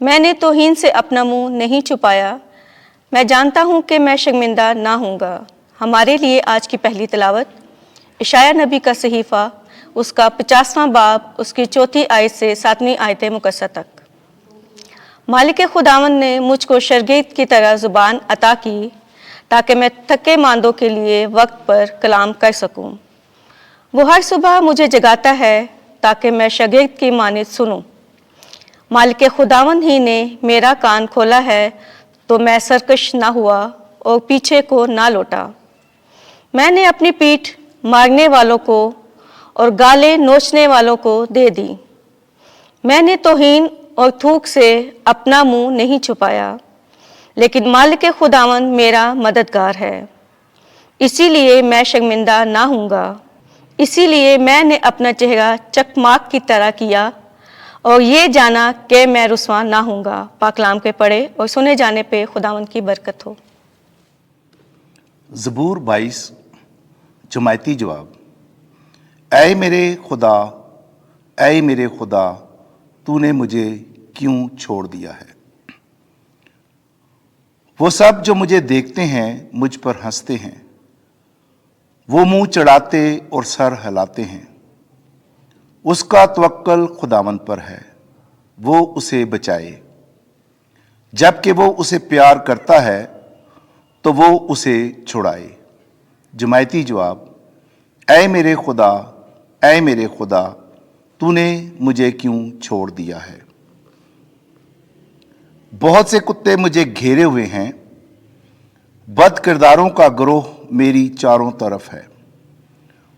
میں نے توہین سے اپنا منہ نہیں چھپایا، میں جانتا ہوں کہ میں شرمندہ نہ ہوں گا۔ ہمارے لیے آج کی پہلی تلاوت اشعیاء نبی کا صحیفہ، اس کا 50واں باب، اس کی 4 آیت سے 7 آیت مقدسہ تک۔ مالک خداوند نے مجھ کو شرگرد کی طرح زبان عطا کی تاکہ میں تھکے ماندوں کے لیے وقت پر کلام کر سکوں۔ وہ ہر صبح مجھے جگاتا ہے تاکہ میں شاگرد کی مانند سنوں۔ مالک خداوند ہی نے میرا کان کھولا ہے تو میں سرکش نہ ہوا اور پیچھے کو نہ لوٹا۔ میں نے اپنی پیٹھ مارنے والوں کو اور گالیں نوچنے والوں کو دے دی۔ میں نے توہین اور تھوک سے اپنا منہ نہیں چھپایا، لیکن مالک خداوند میرا مددگار ہے، اسی لیے میں شرمندہ نہ ہوں گا۔ اسی لیے میں نے اپنا چہرہ چکماک کی طرح کیا اور یہ جانا کہ میں رسوا نہ ہوں گا۔ پاک کلام کے پڑھے اور سنے جانے پہ خداوند کی برکت ہو۔ زبور 22 جماعتی جواب۔ اے میرے خدا، اے میرے خدا، تو نے مجھے کیوں چھوڑ دیا ہے؟ وہ سب جو مجھے دیکھتے ہیں مجھ پر ہنستے ہیں، وہ منہ چڑھاتے اور سر ہلاتے ہیں۔ اس کا توکل خداوند پر ہے، وہ اسے بچائے۔ جب کہ وہ اسے پیار کرتا ہے تو وہ اسے چھڑائے۔ جماعتی جواب۔ اے میرے خدا، اے میرے خدا، تو نے مجھے کیوں چھوڑ دیا ہے؟ بہت سے کتے مجھے گھیرے ہوئے ہیں، بد کرداروں کا گروہ میری چاروں طرف ہے۔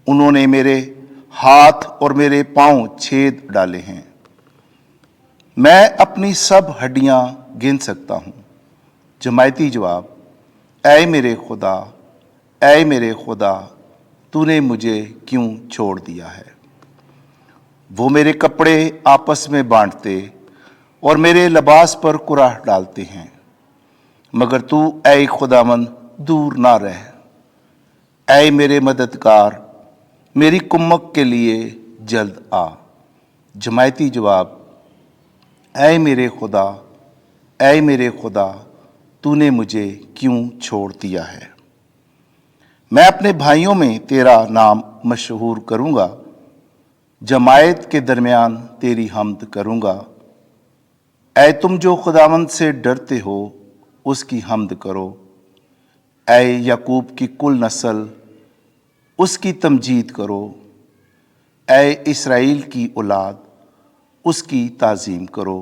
انہوں نے میرے ہاتھ اور میرے پاؤں چھید ڈالے ہیں، میں اپنی سب ہڈیاں گن سکتا ہوں۔ جماعتی جواب۔ اے میرے خدا، اے میرے خدا، تو نے مجھے کیوں چھوڑ دیا ہے؟ وہ میرے کپڑے آپس میں بانٹتے اور میرے لباس پر کراہ ڈالتے ہیں، مگر تو اے خداوند دور نہ رہ۔ اے میرے مددگار، میری کمک کے لیے جلد آ۔ جماعتی جواب۔ اے میرے خدا، اے میرے خدا، تو نے مجھے کیوں چھوڑ دیا ہے؟ میں اپنے بھائیوں میں تیرا نام مشہور کروں گا، جماعت کے درمیان تیری حمد کروں گا۔ اے تم جو خداوند سے ڈرتے ہو، اس کی حمد کرو۔ اے یعقوب کی کل نسل، اس کی تمجید کرو۔ اے اسرائیل کی اولاد، اس کی تعظیم کرو۔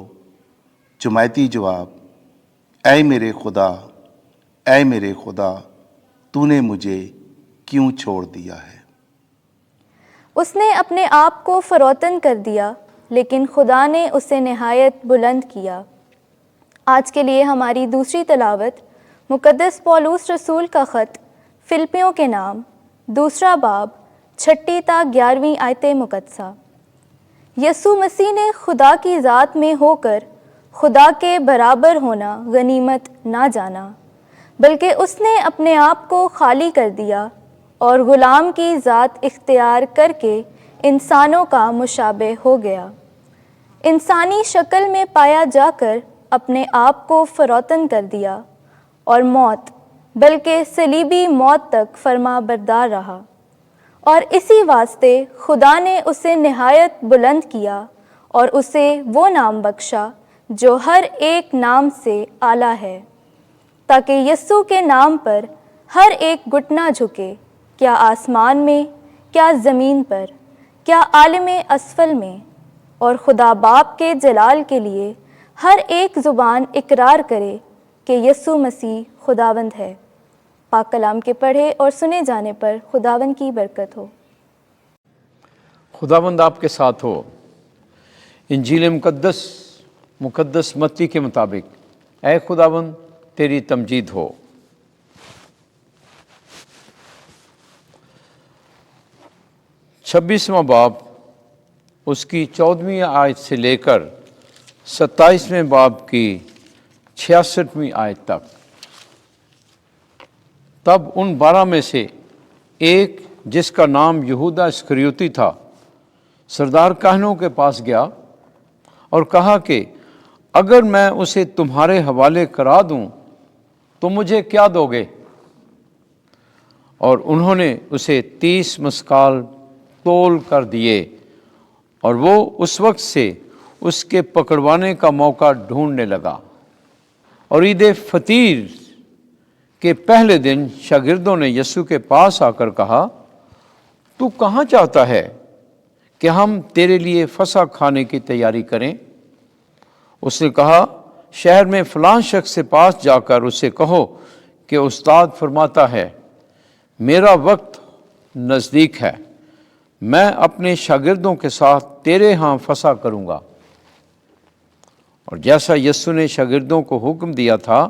جماعتی جواب۔ اے میرے خدا، اے میرے خدا، تو نے مجھے کیوں چھوڑ دیا ہے؟ اس نے اپنے آپ کو فروتن کر دیا، لیکن خدا نے اسے نہایت بلند کیا۔ آج کے لیے ہماری دوسری تلاوت مقدس پولوس رسول کا خط فلپیوں کے نام، 2 باب، 6 تا 11 آیت مقدسہ۔ یسوع مسیح نے خدا کی ذات میں ہو کر خدا کے برابر ہونا غنیمت نہ جانا، بلکہ اس نے اپنے آپ کو خالی کر دیا اور غلام کی ذات اختیار کر کے انسانوں کا مشابہ ہو گیا۔ انسانی شکل میں پایا جا کر اپنے آپ کو فروتن کر دیا اور موت، بلکہ صلیبی موت تک فرما بردار رہا، اور اسی واسطے خدا نے اسے نہایت بلند کیا اور اسے وہ نام بخشا جو ہر ایک نام سے اعلیٰ ہے، تاکہ یسوع کے نام پر ہر ایک گھٹنا جھکے، کیا آسمان میں، کیا زمین پر، کیا عالم اسفل میں، اور خدا باپ کے جلال کے لیے ہر ایک زبان اقرار کرے کہ یسوع مسیح خداوند ہے۔ پاک کلام کے پڑھے اور سنے جانے پر خداوند کی برکت ہو۔ خداوند آپ کے ساتھ ہو۔ انجیل مقدس متی کے مطابق اے خداوند تیری تمجید ہو۔ چھبیسواں باب، اس کی 14ویں آیت سے لے کر 27ویں باب کی 66ویں آیت تک۔ تب ان 12 میں سے ایک، جس کا نام یہودا اسکریوتی تھا، سردار کاہنوں کے پاس گیا اور کہا کہ اگر میں اسے تمہارے حوالے کرا دوں تو مجھے کیا دو گے؟ اور انہوں نے اسے 30 مسکال تول کر دیے، اور وہ اس وقت سے اس کے پکڑوانے کا موقع ڈھونڈنے لگا۔ اور عید فطیر کے پہلے دن شاگردوں نے یسوع کے پاس آ کر کہا، تو کہاں چاہتا ہے کہ ہم تیرے لیے فسح کھانے کی تیاری کریں؟ اس نے کہا، شہر میں فلاں شخص سے پاس جا کر اسے کہو کہ استاد فرماتا ہے، میرا وقت نزدیک ہے، میں اپنے شاگردوں کے ساتھ تیرے ہاں فسح کروں گا۔ اور جیسا یسوع نے شاگردوں کو حکم دیا تھا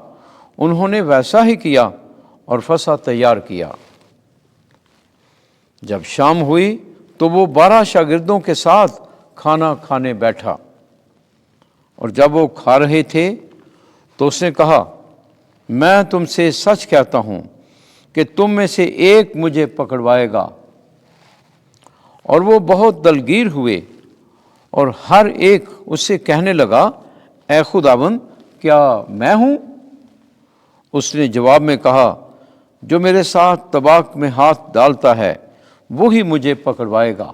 انہوں نے ویسا ہی کیا اور فسح تیار کیا۔ جب شام ہوئی تو وہ 12 شاگردوں کے ساتھ کھانا کھانے بیٹھا، اور جب وہ کھا رہے تھے تو اس نے کہا، میں تم سے سچ کہتا ہوں کہ تم میں سے ایک مجھے پکڑوائے گا۔ اور وہ بہت دلگیر ہوئے اور ہر ایک اس سے کہنے لگا، اے خداوند، کیا میں ہوں؟ اس نے جواب میں کہا، جو میرے ساتھ طباق میں ہاتھ ڈالتا ہے وہی مجھے پکڑوائے گا۔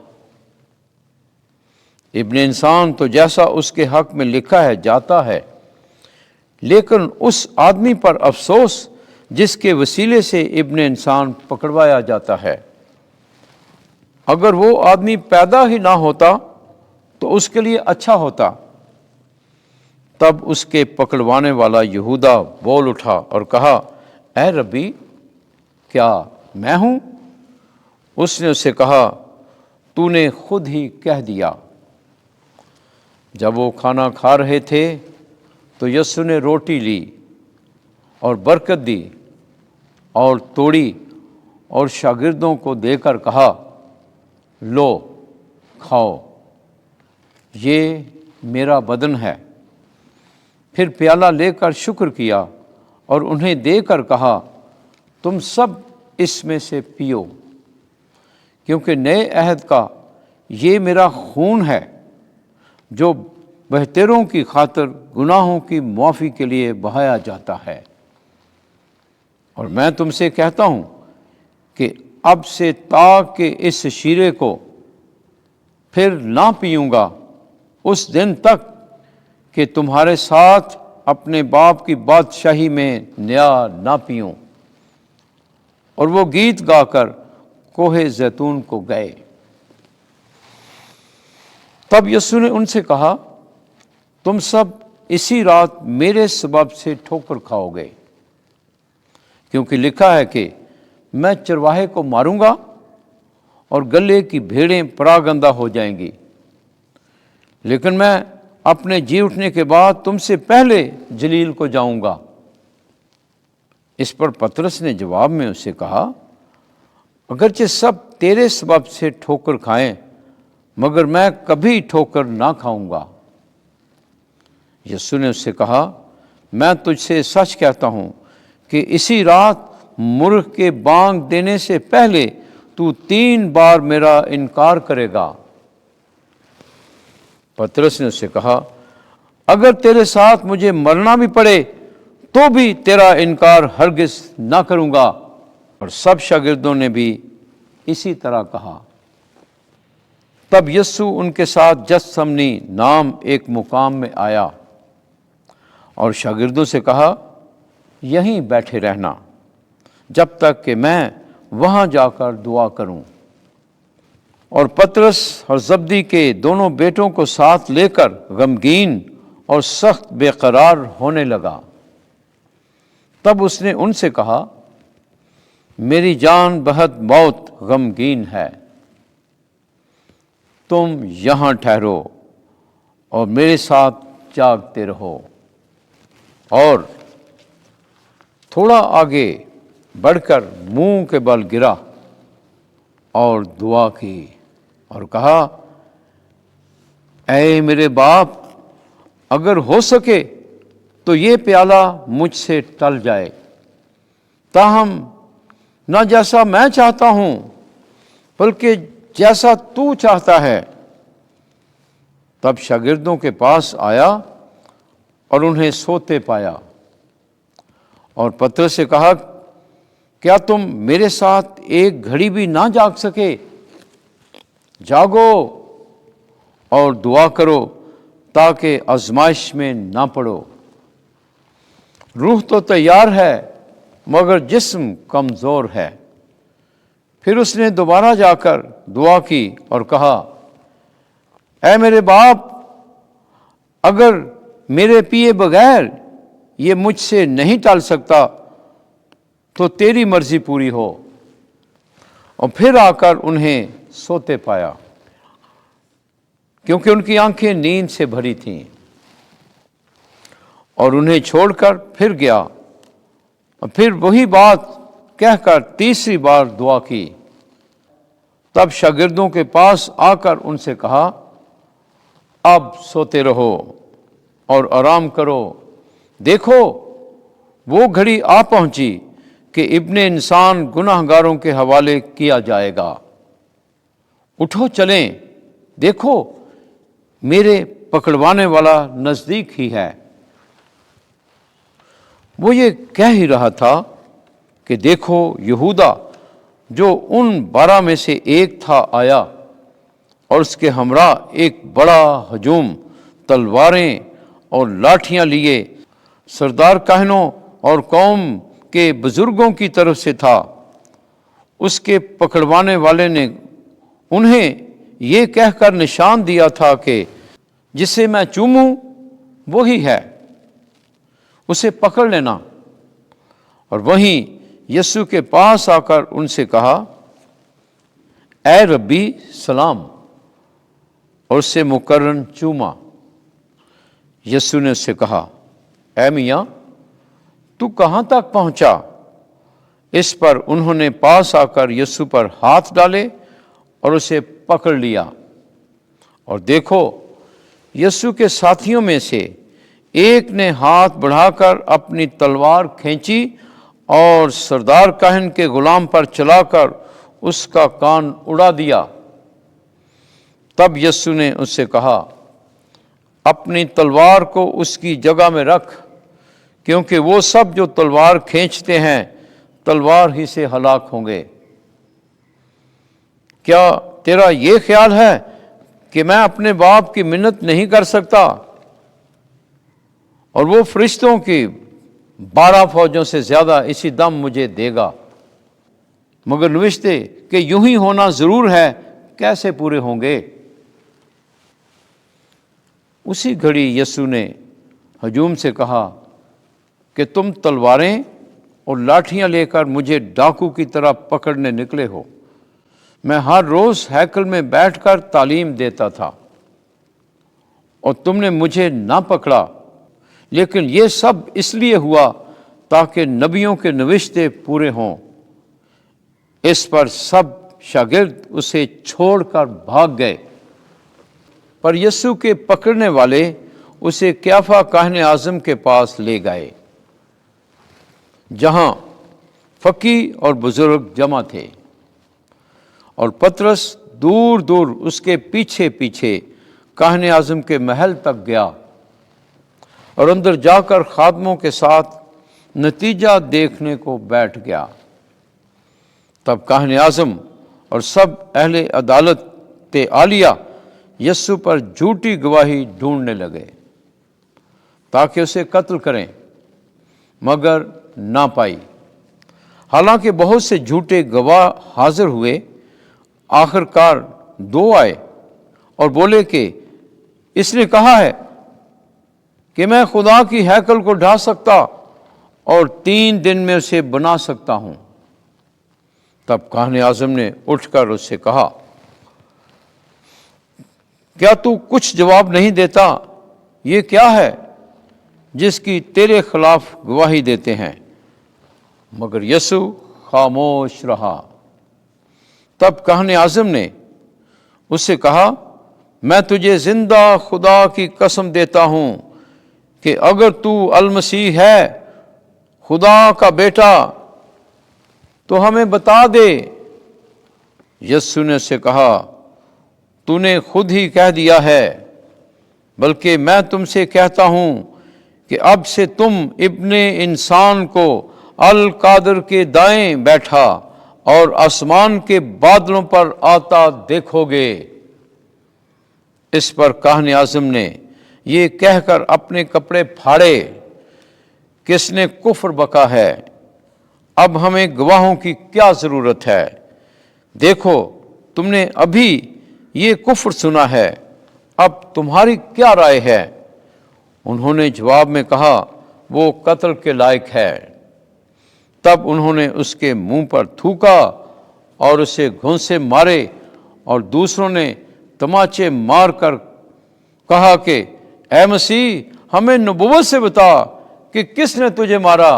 ابن انسان تو جیسا اس کے حق میں لکھا ہے جاتا ہے، لیکن اس آدمی پر افسوس جس کے وسیلے سے ابن انسان پکڑوایا جاتا ہے۔ اگر وہ آدمی پیدا ہی نہ ہوتا تو اس کے لیے اچھا ہوتا۔ تب اس کے پکڑوانے والا یہودا بول اٹھا اور کہا، اے ربی، کیا میں ہوں؟ اس نے اسے کہا، تو نے خود ہی کہہ دیا۔ جب وہ کھانا کھا رہے تھے تو یسوع نے روٹی لی اور برکت دی اور توڑی اور شاگردوں کو دے کر کہا، لو کھاؤ، یہ میرا بدن ہے۔ پھر پیالہ لے کر شکر کیا اور انہیں دے کر کہا، تم سب اس میں سے پیو، کیونکہ نئے عہد کا یہ میرا خون ہے جو بہتروں کی خاطر گناہوں کی معافی کے لیے بہایا جاتا ہے۔ اور میں تم سے کہتا ہوں کہ اب سے تاکہ اس شیرے کو پھر نہ پیوں گا اس دن تک کہ تمہارے ساتھ اپنے باپ کی بادشاہی میں نیا نہ پیوں۔ اور وہ گیت گا کر کوہ زیتون کو گئے۔ تب یسوع نے ان سے کہا، تم سب اسی رات میرے سبب سے ٹھوکر کھاؤ گے، کیونکہ لکھا ہے کہ میں چرواہے کو ماروں گا اور گلے کی بھیڑیں پراگندہ ہو جائیں گی، لیکن میں اپنے جی اٹھنے کے بعد تم سے پہلے جلیل کو جاؤں گا۔ اس پر پطرس نے جواب میں اسے کہا، اگرچہ سب تیرے سبب سے ٹھوکر کھائیں مگر میں کبھی ٹھوکر نہ کھاؤں گا۔ یسوع نے اس سے کہا، میں تجھ سے سچ کہتا ہوں کہ اسی رات مرغ کے بانگ دینے سے پہلے تو 3 بار میرا انکار کرے گا۔ پطرس نے اس سے کہا، اگر تیرے ساتھ مجھے مرنا بھی پڑے تو بھی تیرا انکار ہرگز نہ کروں گا۔ اور سب شاگردوں نے بھی اسی طرح کہا۔ تب یسوع ان کے ساتھ گیتسمنی نام ایک مقام میں آیا اور شاگردوں سے کہا، یہیں بیٹھے رہنا جب تک کہ میں وہاں جا کر دعا کروں۔ اور پطرس اور زبدی کے دونوں بیٹوں کو ساتھ لے کر غمگین اور سخت بے قرار ہونے لگا۔ تب اس نے ان سے کہا، میری جان بہت بہت غمگین ہے، تم یہاں ٹھہرو اور میرے ساتھ جاگتے رہو۔ اور تھوڑا آگے بڑھ کر منہ کے بل گرا اور دعا کی اور کہا، اے میرے باپ، اگر ہو سکے تو یہ پیالہ مجھ سے ٹل جائے، تاہم نہ جیسا میں چاہتا ہوں بلکہ جیسا تو چاہتا ہے۔ تب شاگردوں کے پاس آیا اور انہیں سوتے پایا۔ اور پترس سے کہا، کیا تم میرے ساتھ ایک گھڑی بھی نہ جاگ سکے؟ جاگو اور دعا کرو تاکہ آزمائش میں نہ پڑو۔ روح تو تیار ہے مگر جسم کمزور ہے۔ پھر اس نے دوبارہ جا کر دعا کی اور کہا، اے میرے باپ، اگر میرے پیے بغیر یہ مجھ سے نہیں ٹل سکتا تو تیری مرضی پوری ہو۔ اور پھر آ کر انہیں سوتے پایا، کیونکہ ان کی آنکھیں نیند سے بھری تھیں، اور انہیں چھوڑ کر پھر گیا، اور پھر وہی بات کہہ کر تیسری بار دعا کی۔ تب شاگردوں کے پاس آ کر ان سے کہا، اب سوتے رہو اور آرام کرو، دیکھو وہ گھڑی آ پہنچی کہ ابن انسان گناہ گاروں کے حوالے کیا جائے گا۔ اٹھو چلیں، دیکھو میرے پکڑوانے والا نزدیک ہی ہے۔ وہ یہ کہہ ہی رہا تھا کہ دیکھو یہودا جو ان 12 میں سے ایک تھا آیا، اور اس کے ہمراہ ایک بڑا ہجوم تلواریں اور لاٹھیاں لیے سردار کاہنوں اور قوم کے بزرگوں کی طرف سے تھا۔ اس کے پکڑوانے والے نے انہیں یہ کہہ کر نشان دیا تھا کہ جسے میں چوموں وہی ہے، اسے پکڑ لینا۔ اور وہیں یسوع کے پاس آ کر ان سے کہا، اے ربی سلام، اور اس سے مقرن چوما۔ یسوع نے اس سے کہا، اے میاں، تو کہاں تک پہنچا؟ اس پر انہوں نے پاس آ کر یسوع پر ہاتھ ڈالے اور اسے پکڑ لیا۔ اور دیکھو یسوع کے ساتھیوں میں سے ایک نے ہاتھ بڑھا کر اپنی تلوار کھینچی اور سردار کاہن کے غلام پر چلا کر اس کا کان اڑا دیا۔ تب یسوع نے اس سے کہا، اپنی تلوار کو اس کی جگہ میں رکھ، کیونکہ وہ سب جو تلوار کھینچتے ہیں تلوار ہی سے ہلاک ہوں گے۔ کیا تیرا یہ خیال ہے کہ میں اپنے باپ کی منت نہیں کر سکتا اور وہ فرشتوں کی 12 فوجوں سے زیادہ اسی دم مجھے دے گا؟ مگر نوشتے کہ یوں ہی ہونا ضرور ہے، کیسے پورے ہوں گے؟ اسی گھڑی یسوع نے ہجوم سے کہا کہ تم تلواریں اور لاٹھیاں لے کر مجھے ڈاکو کی طرح پکڑنے نکلے ہو۔ میں ہر روز ہیکل میں بیٹھ کر تعلیم دیتا تھا اور تم نے مجھے نہ پکڑا، لیکن یہ سب اس لیے ہوا تاکہ نبیوں کے نوشتے پورے ہوں۔ اس پر سب شاگرد اسے چھوڑ کر بھاگ گئے۔ پر یسوع کے پکڑنے والے اسے قیافہ کاہن اعظم کے پاس لے گئے، جہاں فقی اور بزرگ جمع تھے، اور پترس دور دور اس کے پیچھے پیچھے کاہن اعظم کے محل تک گیا اور اندر جا کر خادموں کے ساتھ نتیجہ دیکھنے کو بیٹھ گیا۔ تب کاہن اعظم اور سب اہل عدالت عالیہ یسوع پر جھوٹی گواہی ڈھونڈنے لگے تاکہ اسے قتل کریں، مگر نہ پائی۔ حالانکہ بہت سے جھوٹے گواہ حاضر ہوئے، آخر کار 2 آئے اور بولے کہ اس نے کہا ہے کہ میں خدا کی ہیکل کو ڈھا سکتا اور 3 دن میں اسے بنا سکتا ہوں۔ تب کاہن اعظم نے اٹھ کر اس سے کہا، کیا تو کچھ جواب نہیں دیتا؟ یہ کیا ہے جس کی تیرے خلاف گواہی دیتے ہیں؟ مگر یسوع خاموش رہا۔ تب کاہن اعظم نے اس سے کہا، میں تجھے زندہ خدا کی قسم دیتا ہوں کہ اگر تو المسیح ہے، خدا کا بیٹا، تو ہمیں بتا دے۔ یسوع نے اس سے کہا، تو نے خود ہی کہہ دیا ہے، بلکہ میں تم سے کہتا ہوں کہ اب سے تم ابن انسان کو القادر کے دائیں بیٹھا اور آسمان کے بادلوں پر آتا دیکھو گے۔ اس پر کاہن اعظم نے یہ کہہ کر اپنے کپڑے پھاڑے کہ اس نے کفر بکا ہے، اب ہمیں گواہوں کی کیا ضرورت ہے؟ دیکھو تم نے ابھی یہ کفر سنا ہے، اب تمہاری کیا رائے ہے؟ انہوں نے جواب میں کہا وہ قتل کے لائق ہے۔ تب انہوں نے اس کے منہ پر تھوکا اور اسے گھونسے مارے، اور دوسروں نے تماچے مار کر کہا کہ اے مسیح ہمیں نبوت سے بتا کہ کس نے تجھے مارا۔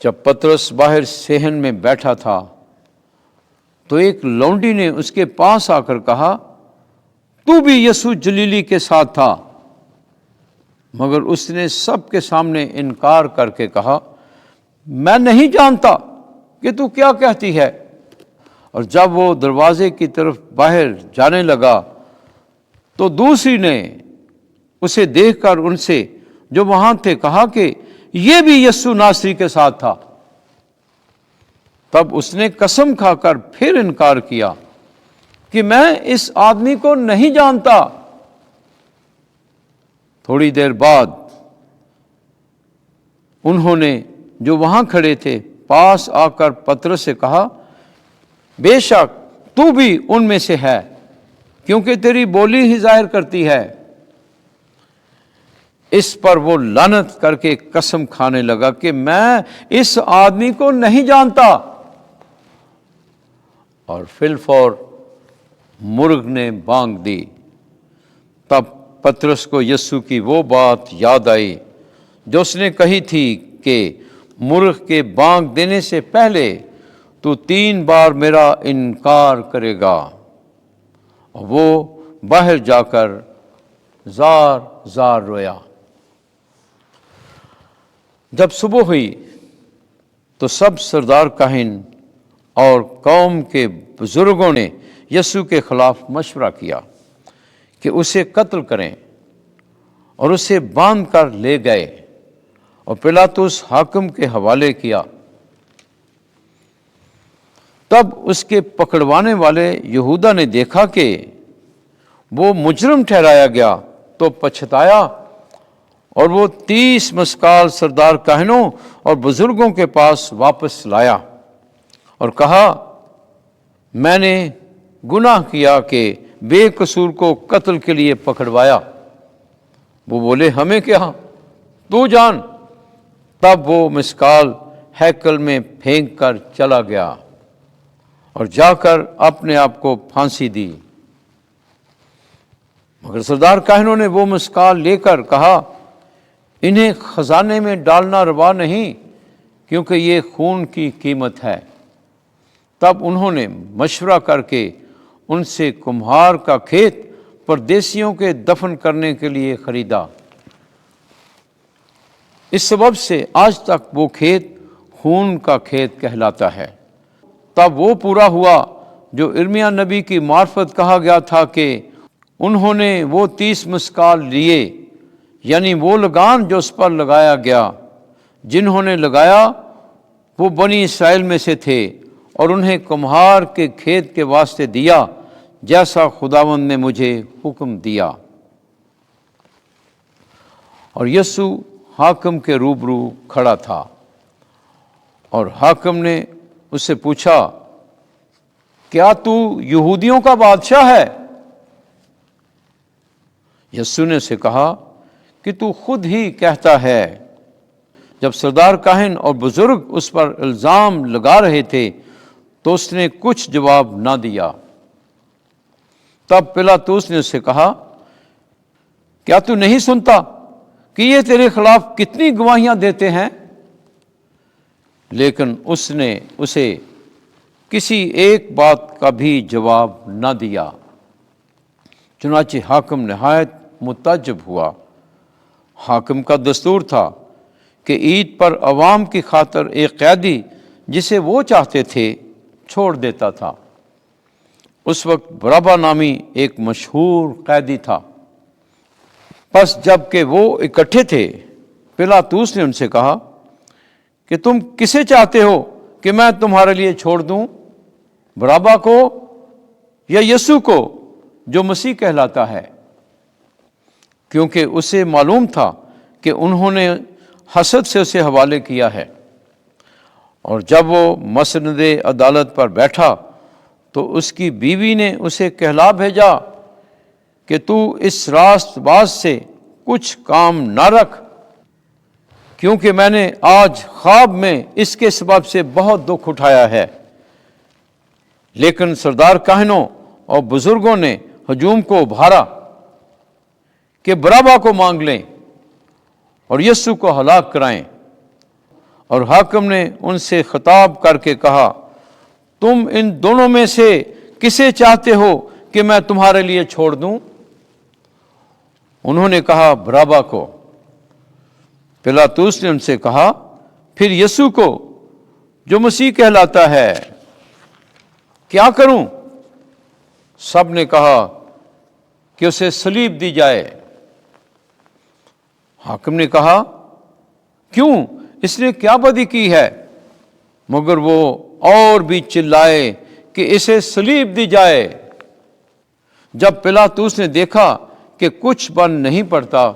جب پطرس باہر صحن میں بیٹھا تھا تو ایک لونڈی نے اس کے پاس آ کر کہا تو بھی یسوع جلیلی کے ساتھ تھا، مگر اس نے سب کے سامنے انکار کر کے کہا میں نہیں جانتا کہ تو کیا کہتی ہے۔ اور جب وہ دروازے کی طرف باہر جانے لگا تو دوسری نے اسے دیکھ کر ان سے جو وہاں تھے کہا کہ یہ بھی یسوع ناصری کے ساتھ تھا۔ تب اس نے قسم کھا کر پھر انکار کیا کہ میں اس آدمی کو نہیں جانتا۔ تھوڑی دیر بعد انہوں نے جو وہاں کھڑے تھے پاس آ کر پطرس سے کہا بے شک تو بھی ان میں سے ہے، کیونکہ تیری بولی ہی ظاہر کرتی ہے۔ اس پر وہ لعنت کر کے قسم کھانے لگا کہ میں اس آدمی کو نہیں جانتا، اور فی الفور مرغ نے بانگ دی۔ تب پطرس کو یسوع کی وہ بات یاد آئی جو اس نے کہی تھی کہ مرغ کے بانگ دینے سے پہلے تو 3 بار میرا انکار کرے گا، اور وہ باہر جا کر زار زار رویا۔ جب صبح ہوئی تو سب سردار کاہن اور قوم کے بزرگوں نے یسوع کے خلاف مشورہ کیا کہ اسے قتل کریں، اور اسے باندھ کر لے گئے اور پلاطس حاکم کے حوالے کیا۔ تب اس کے پکڑوانے والے یہودا نے دیکھا کہ وہ مجرم ٹھہرایا گیا تو پچھتایا، اور وہ 30 مسکال سردار کاہنوں اور بزرگوں کے پاس واپس لایا اور کہا میں نے گناہ کیا کہ بے قصور کو قتل کے لیے پکڑوایا۔ وہ بولے ہمیں کیا، تو جان۔ تب وہ مسکال ہیکل میں پھینک کر چلا گیا اور جا کر اپنے آپ کو پھانسی دی۔ مگر سردار کاہنوں نے وہ مسکال لے کر کہا انہیں خزانے میں ڈالنا روا نہیں، کیونکہ یہ خون کی قیمت ہے۔ تب انہوں نے مشورہ کر کے ان سے کمہار کا کھیت پردیسیوں کے دفن کرنے کے لیے خریدا۔ اس سبب سے آج تک وہ کھیت خون کا کھیت کہلاتا ہے۔ تب وہ پورا ہوا جو ارمیا نبی کی معرفت کہا گیا تھا کہ انہوں نے وہ 30 مسکال لیے، یعنی وہ لگام جو اس پر لگایا گیا، جنہوں نے لگایا وہ بنی اسرائیل میں سے تھے، اور انہیں کمہار کے کھیت کے واسطے دیا جیسا خداوند نے مجھے حکم دیا۔ اور یسوع حاکم کے روبرو کھڑا تھا، اور حاکم نے اس سے پوچھا کیا تو یہودیوں کا بادشاہ ہے؟ یسوع نے اسے کہا کہ تو خود ہی کہتا ہے۔ جب سردار کاہن اور بزرگ اس پر الزام لگا رہے تھے تو اس نے کچھ جواب نہ دیا۔ تب پلاطس نے اس سے کہا کیا تو نہیں سنتا کہ یہ تیرے خلاف کتنی گواہیاں دیتے ہیں؟ لیکن اس نے اسے کسی ایک بات کا بھی جواب نہ دیا۔ چنانچہ حاکم نہایت متعجب ہوا۔ حاکم کا دستور تھا کہ عید پر عوام کی خاطر ایک قیدی جسے وہ چاہتے تھے چھوڑ دیتا تھا۔ اس وقت برابا نامی ایک مشہور قیدی تھا۔ پس جب کہ وہ اکٹھے تھے، پلاطوس نے ان سے کہا کہ تم کسے چاہتے ہو کہ میں تمہارے لیے چھوڑ دوں، بارابا کو یا یسوع کو جو مسیح کہلاتا ہے؟ کیونکہ اسے معلوم تھا کہ انہوں نے حسد سے اسے حوالے کیا ہے۔ اور جب وہ مسند عدالت پر بیٹھا تو اس کی بیوی نے اسے کہلا بھیجا کہ تو اس راست باز سے کچھ کام نہ رکھ، کیونکہ میں نے آج خواب میں اس کے سبب سے بہت دکھ اٹھایا ہے۔ لیکن سردار کاہنوں اور بزرگوں نے ہجوم کو ابھارا کہ بارابا کو مانگ لیں اور یسوع کو ہلاک کرائیں۔ اور حاکم نے ان سے خطاب کر کے کہا، تم ان دونوں میں سے کسے چاہتے ہو کہ میں تمہارے لیے چھوڑ دوں؟ انہوں نے کہا، بارابا کو۔ پلاطوس نے ان سے کہا، پھر یسوع کو جو مسیح کہلاتا ہے کیا کروں؟ سب نے کہا کہ اسے صلیب دی جائے۔ حاکم نے کہا، کیوں؟ اس نے کیا بدی کی ہے؟ مگر وہ اور بھی چلائے کہ اسے صلیب دی جائے۔ جب پلاطوس نے دیکھا کہ کچھ بن نہیں پڑتا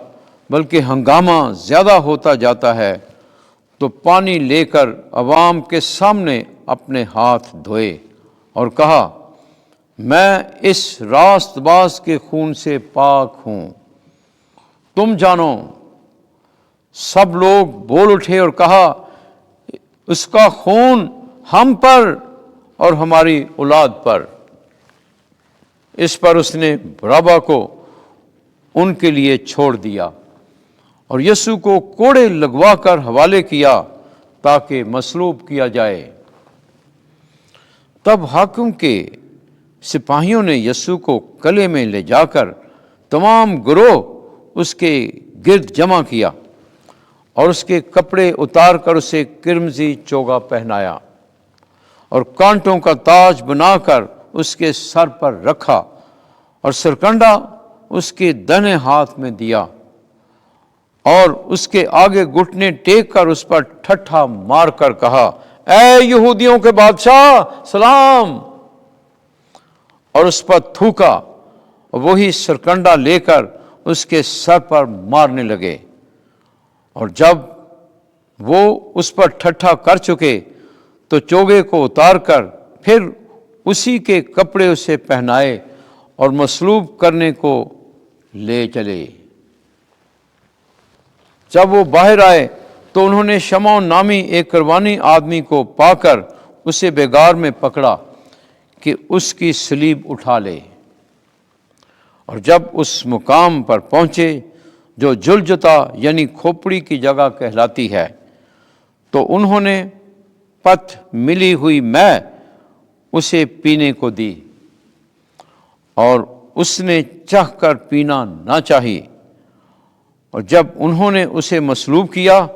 بلکہ ہنگامہ زیادہ ہوتا جاتا ہے، تو پانی لے کر عوام کے سامنے اپنے ہاتھ دھوئے اور کہا، میں اس راست باز کے خون سے پاک ہوں، تم جانو۔ سب لوگ بول اٹھے اور کہا، اس کا خون ہم پر اور ہماری اولاد پر۔ اس پر اس نے بارابا کو ان کے لیے چھوڑ دیا اور یسوع کو کوڑے لگوا کر حوالے کیا تاکہ مصلوب کیا جائے۔ تب حاکم کے سپاہیوں نے یسوع کو قلعے میں لے جا کر تمام گروہ اس کے گرد جمع کیا اور اس کے کپڑے اتار کر اسے کرمزی چوگا پہنایا اور کانٹوں کا تاج بنا کر اس کے سر پر رکھا اور سرکنڈا اس کے دہنے ہاتھ میں دیا اور اس کے آگے گھٹنے ٹیک کر اس پر ٹھٹھا مار کر کہا، اے یہودیوں کے بادشاہ سلام، اور اس پر تھوکا اور وہی سرکنڈا لے کر اس کے سر پر مارنے لگے۔ اور جب وہ اس پر ٹھٹھا کر چکے تو چوگے کو اتار کر پھر اسی کے کپڑے اسے پہنائے اور مصلوب کرنے کو لے چلے۔ جب وہ باہر آئے تو انہوں نے شمعون نامی ایک کروانی آدمی کو پا کر اسے بیگار میں پکڑا کہ اس کی صلیب اٹھا لے۔ اور جب اس مقام پر پہنچے جو جلجتا یعنی کھوپڑی کی جگہ کہلاتی ہے، تو انہوں نے پت ملی ہوئی میں اسے پینے کو دی، اور اس نے چاہ کر پینا نہ چاہی۔ اور جب انہوں نے اسے مصلوب کیا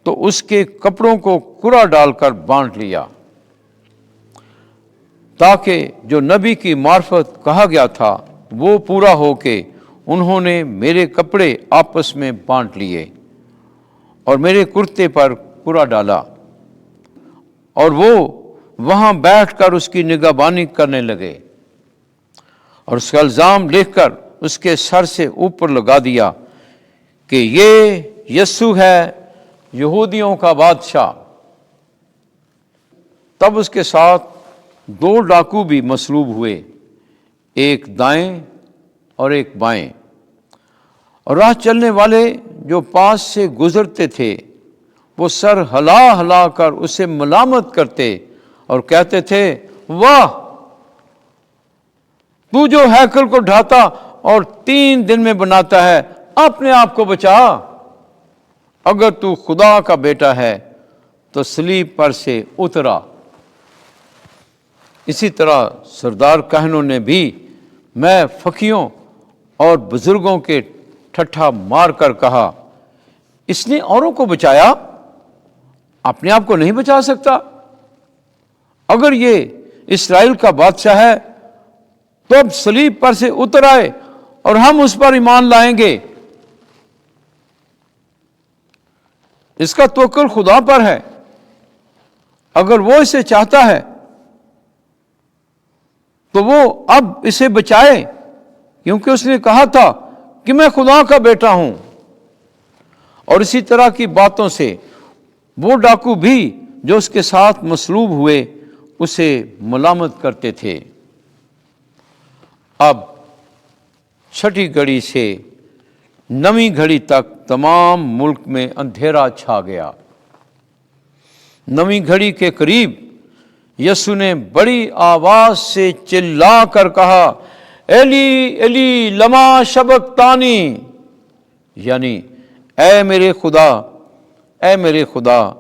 تو اس کے کپڑوں کو کرا ڈال کر بانٹ لیا، تاکہ جو نبی کی معرفت کہا گیا تھا وہ پورا ہو کہ انہوں نے میرے کپڑے آپس میں بانٹ لیے اور میرے کرتے پر کرا ڈالا۔ اور وہ وہاں بیٹھ کر اس کی نگہبانی کرنے لگے اور اس کا الزام لکھ کر اس کے سر سے اوپر لگا دیا کہ یہ یسوع ہے یہودیوں کا بادشاہ۔ تب اس کے ساتھ 2 ڈاکو بھی مصلوب ہوئے، ایک دائیں اور ایک بائیں۔ اور راہ چلنے والے جو پاس سے گزرتے تھے وہ سر ہلا ہلا کر اسے ملامت کرتے اور کہتے تھے، واہ، تو جو ہیکل کو ڈھاتا اور 3 دن میں بناتا ہے، اپنے آپ کو بچا۔ اگر تو خدا کا بیٹا ہے تو صلیب پر سے اترا۔ اسی طرح سردار کاہنوں نے بھی میں فقیوں اور بزرگوں کے ٹھٹھا مار کر کہا، اس نے اوروں کو بچایا، اپنے آپ کو نہیں بچا سکتا۔ اگر یہ اسرائیل کا بادشاہ ہے تو اب صلیب پر سے اتر آئے اور ہم اس پر ایمان لائیں گے۔ اس کا توکل خدا پر ہے. اگر وہ اسے چاہتا ہے تو وہ اب اسے بچائے، کیونکہ اس نے کہا تھا کہ میں خدا کا بیٹا ہوں. اور اسی طرح کی باتوں سے وہ ڈاکو بھی جو اس کے ساتھ مصلوب ہوئے اسے ملامت کرتے تھے. اب چھٹی گھڑی سے نویں گھڑی تک تمام ملک میں اندھیرا چھا گیا. نویں گھڑی کے قریب یسوع نے بڑی آواز سے چلا کر کہا، ایلی ایلی لما شبقتانی، یعنی اے میرے خدا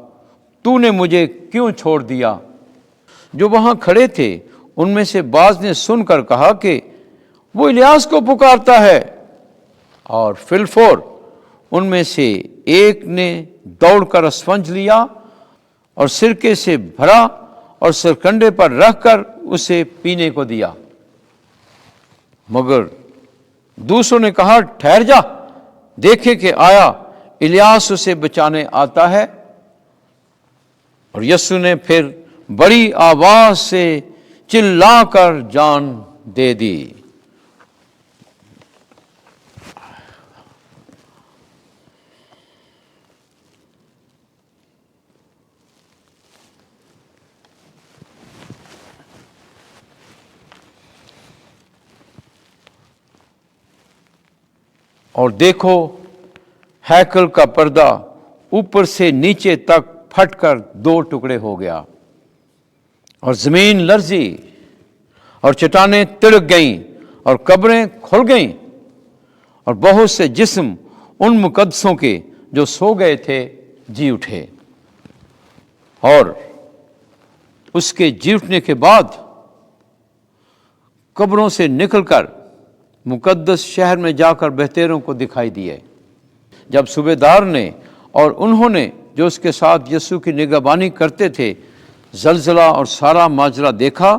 تو نے مجھے کیوں چھوڑ دیا. جو وہاں کھڑے تھے ان میں سے بعض نے سن کر کہا کہ وہ الیاس کو پکارتا ہے. اور فی الفور ان میں سے ایک نے دوڑ کر اسفنج لیا اور سرکے سے بھرا اور سرکنڈے پر رکھ کر اسے پینے کو دیا. مگر دوسروں نے کہا، ٹھہر جا، دیکھے کہ آیا الیاس اسے بچانے آتا ہے. اور یسوع نے پھر بڑی آواز سے چلا کر جان دے دی. اور دیکھو ہیکل کا پردہ اوپر سے نیچے تک پھٹ کر 2 ٹکڑے ہو گیا، اور زمین لرزی اور چٹانیں تڑک گئیں اور قبریں کھل گئیں، اور بہت سے جسم ان مقدسوں کے جو سو گئے تھے جی اٹھے. اور اس کے جی اٹھنے کے بعد قبروں سے نکل کر مقدس شہر میں جا کر بہتیروں کو دکھائی دیے. جب صوبیدار نے اور انہوں نے جو اس کے ساتھ یسوع کی نگہبانی کرتے تھے زلزلہ اور سارا ماجرا دیکھا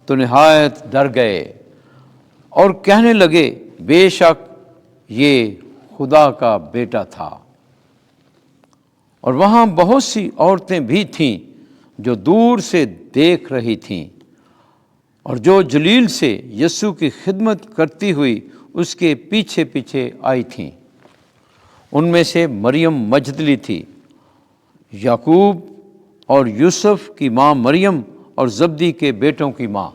تو نہایت ڈر گئے اور کہنے لگے، بے شک یہ خدا کا بیٹا تھا. اور وہاں بہت سی عورتیں بھی تھیں جو دور سے دیکھ رہی تھیں اور جو جلیل سے یسوع کی خدمت کرتی ہوئی اس کے پیچھے پیچھے آئی تھیں. ان میں سے مریم مجدلی تھی، یعقوب اور یوسف کی ماں مریم اور زبدی کے بیٹوں کی ماں.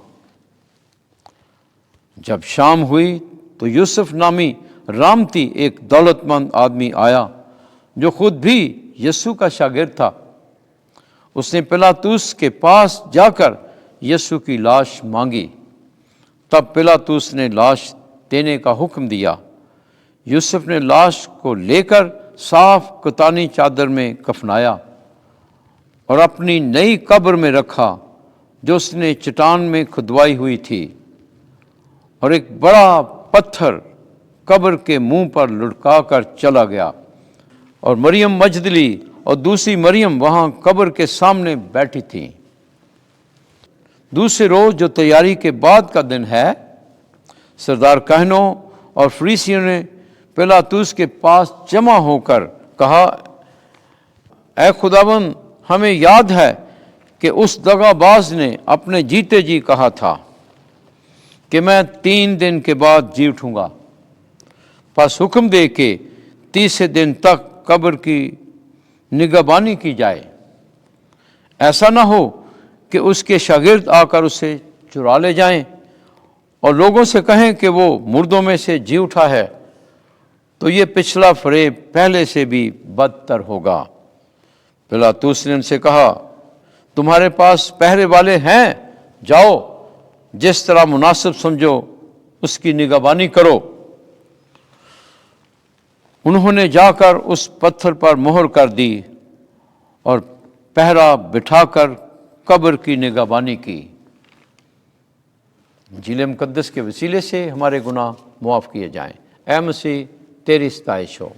جب شام ہوئی تو یوسف نامی رامتی ایک دولت مند آدمی آیا جو خود بھی یسوع کا شاگرد تھا. اس نے پلاطوس کے پاس جا کر یسوع کی لاش مانگی. تب پلاطوس نے لاش دینے کا حکم دیا. یوسف نے لاش کو لے کر صاف کتانی چادر میں کفنایا اور اپنی نئی قبر میں رکھا جو اس نے چٹان میں کھدوائی ہوئی تھی. اور ایک بڑا پتھر قبر کے منہ پر لٹکا کر چلا گیا. اور مریم مجدلی اور دوسری مریم وہاں قبر کے سامنے بیٹھی تھیں. دوسرے روز جو تیاری کے بعد کا دن ہے، سردار کاہنوں اور فریسیوں نے پلاطوس کے پاس جمع ہو کر کہا، اے خداوند، ہمیں یاد ہے کہ اس دغا باز نے اپنے جیتے جی کہا تھا کہ میں 3 دن کے بعد جی اٹھوں گا. پس حکم دے کہ 30 دن تک قبر کی نگہبانی کی جائے، ایسا نہ ہو کہ اس کے شاگرد آ کر اسے چرا لے جائیں اور لوگوں سے کہیں کہ وہ مردوں میں سے جی اٹھا ہے، تو یہ پچھلا فریب پہلے سے بھی بدتر ہوگا. پلاطوس نے ان سے کہا، تمہارے پاس پہرے والے ہیں، جاؤ، جس طرح مناسب سمجھو اس کی نگہبانی کرو. انہوں نے جا کر اس پتھر پر مہر کر دی اور پہرا بٹھا کر قبر کی نگہبانی کی. انجیل مقدس کے وسیلے سے ہمارے گناہ معاف کیے جائیں. اے مسیح، تیری ستائش ہو.